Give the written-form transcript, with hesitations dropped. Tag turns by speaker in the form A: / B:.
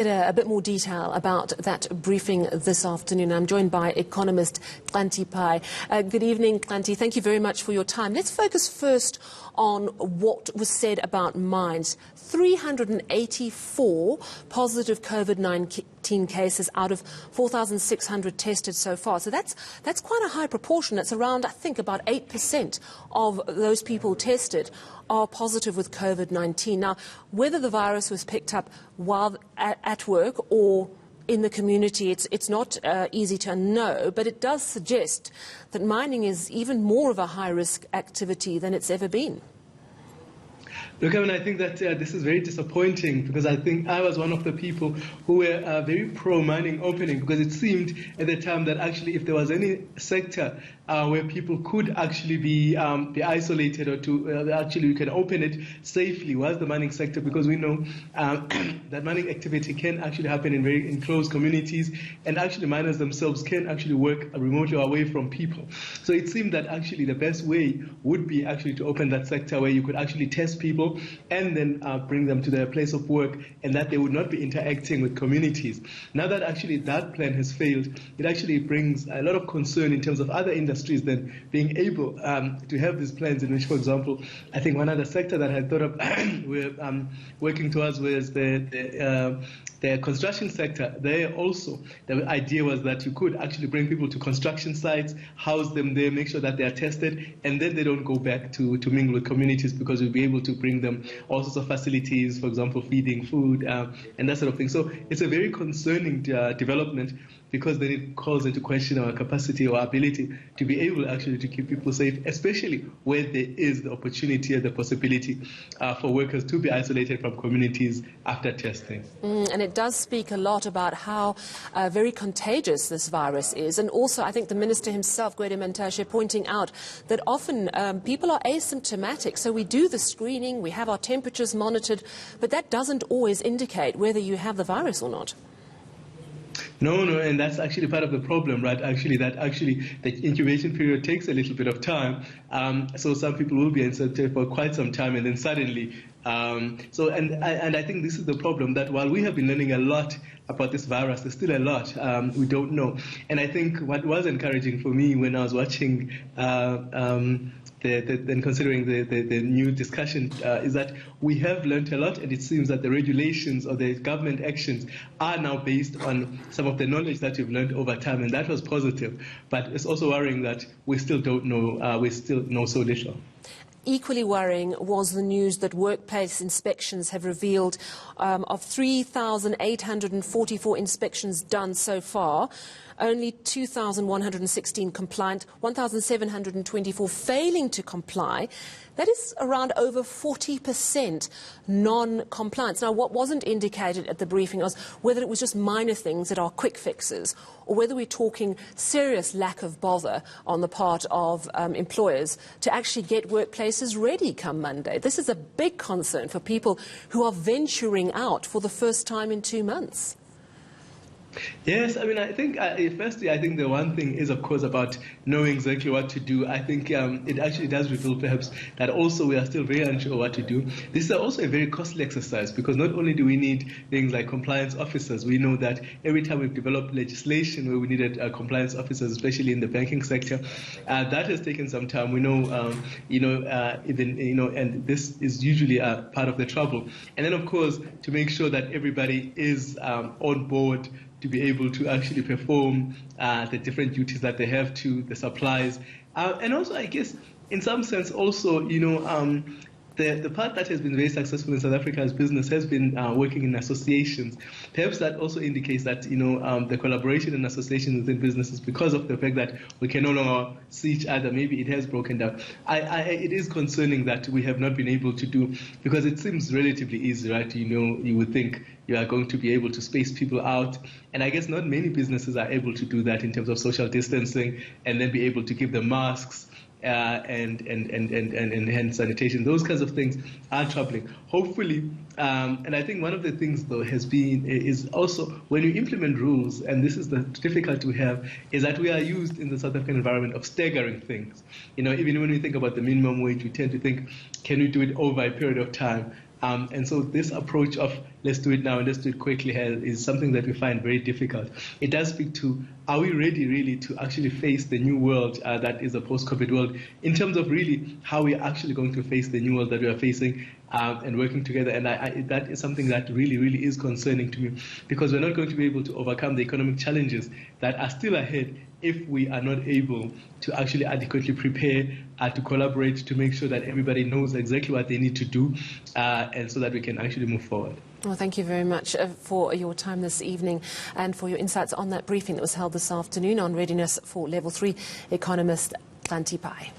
A: A bit more detail about that briefing this afternoon. I'm joined by economist Xhanti Payi. Good evening, Xhanti. Thank you very much for your time. Let's focus first on what was said about mines. 384 positive COVID-19 cases out of 4,600 tested so far. So that's quite a high proportion. It's around, I think, about 8% of those people tested are positive with COVID-19. Now, whether the virus was picked up while at work or in the community, it's not easy to know, but it does suggest that mining is even more of a high-risk activity than it's ever been.
B: Look, I mean, I think that this is very disappointing because I think I was one of the people who were very pro-mining opening, because it seemed at the time that actually if there was any sector where people could actually be isolated or to actually you can open it safely was the mining sector, because we know that mining activity can actually happen in very enclosed communities, and actually miners themselves can actually work remotely or away from people. So it seemed that actually the best way would be actually to open that sector where you could actually test people and then bring them to their place of work, and that they would not be interacting with communities. Now that actually that plan has failed, it actually brings a lot of concern in terms of other industries then being able to have these plans in which, for example, I think one other sector that I thought of we're working towards was the construction sector. There also, the idea was that you could actually bring people to construction sites, house them there, make sure that they are tested, and then they don't go back to mingle with communities, because we'll be able to bring them all sorts of facilities, for example, feeding, food, and that sort of thing. So it's a very concerning development, because then it calls into question our capacity or ability to be able actually to keep people safe, especially where there is the opportunity or the possibility for workers to be isolated from communities after testing.
A: And it does speak a lot about how very contagious this virus is. And also, I think the Minister himself, Gwede Mantashe, pointing out that often people are asymptomatic. So we do the screening, we have our temperatures monitored, but that doesn't always indicate whether you have the virus or not.
B: No, and that's actually part of the problem, right? The incubation period takes a little bit of time. So some people will be infected for quite some time, and then suddenly. And I think this is the problem, that while we have been learning a lot about this virus, there's still a lot we don't know. And I think what was encouraging for me when I was watching then considering the new discussion is that we have learned a lot, and it seems that the regulations or the government actions are now based on some of the knowledge that we've learned over time, and that was positive. But it's also worrying that we still don't know, we still know so little.
A: Equally worrying was the news that workplace inspections have revealed of 3,844 inspections done so far, only 2,116 compliant, 1,724 failing to comply. That is around over 40% non-compliance. Now, what wasn't indicated at the briefing was whether it was just minor things that are quick fixes, or whether we're talking serious lack of bother on the part of employers to actually get workplaces ready come Monday. This is a big concern for people who are venturing out for the first time in 2 months.
B: Yes, I mean, I think, firstly, I think the one thing is, of course, about knowing exactly what to do. I think it actually does reveal, perhaps, that also we are still very unsure what to do. This is also a very costly exercise, because not only do we need things like compliance officers, we know that every time we've developed legislation where we needed compliance officers, especially in the banking sector, that has taken some time. We know, and this is usually part of the trouble. And then, of course, to make sure that everybody is on board to be able to actually perform the different duties that they have to the supplies. And also, I guess, in some sense, also, the part that has been very successful in South Africa as business has been working in associations. Perhaps that also indicates that, the collaboration in associations within businesses, because of the fact that we can no longer see each other, maybe it has broken down. It is concerning that we have not been able to do, because it seems relatively easy, right? You would think you are going to be able to space people out. And I guess not many businesses are able to do that in terms of social distancing, and then be able to give them masks and hand sanitation. Those kinds of things are troubling. Hopefully, and I think one of the things, though, is also when you implement rules, and this is the difficulty we have, is that we are used in the South African environment of staggering things. Even when we think about the minimum wage, we tend to think, can we do it over a period of time? And so this approach of let's do it now and let's do it quickly is something that we find very difficult. It does speak to, are we ready really to actually face the new world that is a post-COVID world, in terms of really how we're actually going to face the new world that we are facing, and working together. And that is something that really, really is concerning to me, because we're not going to be able to overcome the economic challenges that are still ahead if we are not able to actually adequately prepare, to collaborate, to make sure that everybody knows exactly what they need to do, and so that we can actually move forward.
A: Well, thank you very much for your time this evening and for your insights on that briefing that was held this afternoon on readiness for Level 3, economist Xhanti Payi.